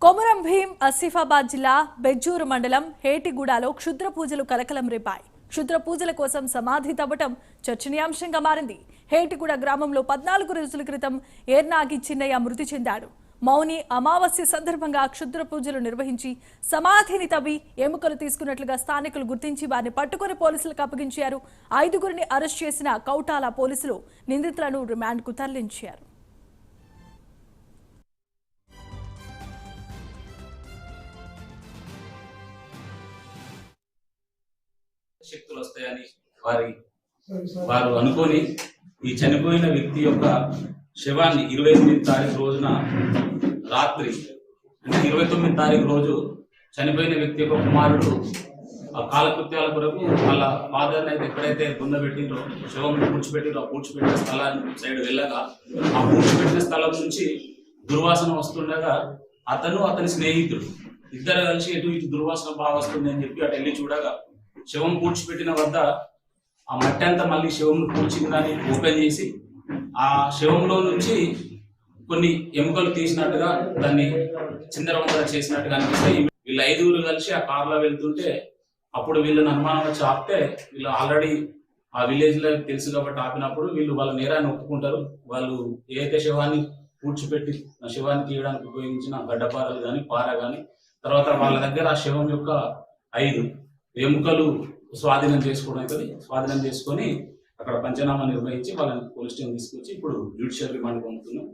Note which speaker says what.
Speaker 1: కొమరం భీం ఆసిఫాబాద్ జిల్లా బెజ్జూరు మండలం హేటిగూడలో క్షుద్ర పూజలు కలకలం రేపాయి. క్షుద్ర పూజల కోసం సమాధి తవ్వటం చర్చనీయాంశంగా మారింది. హేటిగూడ గ్రామంలో 14 రోజుల క్రితం ఏర్నాగి చిన్నయ్య మృతి చెందాడు. మౌని అమావాస్య సందర్భంగా క్షుద్ర పూజలు నిర్వహించి సమాధిని తవ్వి ఎముకలు తీసుకున్నట్లుగా స్థానికులు గుర్తించి వారిని పట్టుకుని పోలీసులకు అప్పగించారు. 5గురిని అరెస్ట్ చేసిన కౌటాల పోలీసులు నిందితులను రిమాండ్కు తరలించారు.
Speaker 2: శక్తులు వస్తాయని వారు అనుకొని ఈ చనిపోయిన వ్యక్తి యొక్క శవాన్ని 28 తారీఖు రోజున రాత్రి అంటే 29 తారీఖు రోజు చనిపోయిన వ్యక్తి యొక్క కుమారుడు ఆ కాలకృత్యాల కొరకు వాళ్ళ ఫాదర్ని అయితే ఎక్కడైతే పొందబెట్టిందో శవం పూడ్చిపెట్టిందో ఆ పూడ్చిపెట్టిన స్థలాన్ని సైడ్ వెళ్ళగా ఆ పూడ్చిపెట్టిన స్థలం నుంచి దుర్వాసన వస్తుండగా అతని స్నేహితుడు ఇద్దరు కలిసి ఇటు దుర్వాసన బాగా వస్తుంది అని చెప్పి అటు వెళ్ళి చూడగా శవం పూడ్చిపెట్టిన వద్ద ఆ మట్టి అంతా మళ్ళీ శవం పూడ్చిందని ఓపెన్ చేసి ఆ శవంలో నుంచి కొన్ని ఎముకలు తీసినట్టుగా దాన్ని చిందరవందర చేసినట్టుగా అనిపిస్తాయి. వీళ్ళు 5గురు కలిసి ఆ కార్లో వెళ్తుంటే అప్పుడు వీళ్ళని అనుమానం వచ్చి ఆపితే వీళ్ళు ఆల్రెడీ ఆ విలేజ్ లో తెలుసు కాబట్టి ఆపినప్పుడు వీళ్ళు వాళ్ళ నేరాన్ని ఒప్పుకుంటారు. వాళ్ళు ఏదైతే శవాన్ని పూడ్చిపెట్టి ఆ శవాన్ని తీయడానికి ఉపయోగించిన గడ్డపారలు కానీ పార కానీ తర్వాత వాళ్ళ దగ్గర ఆ శవం యొక్క 5 ఎముకలు స్వాధీనం చేసుకొని అక్కడ పంచనామా నిర్వహించి వాళ్ళని పోలీస్ స్టేషన్ తీసుకొచ్చి ఇప్పుడు జ్యుడిషియల్ రిమాండ్ పంపుతున్నాం.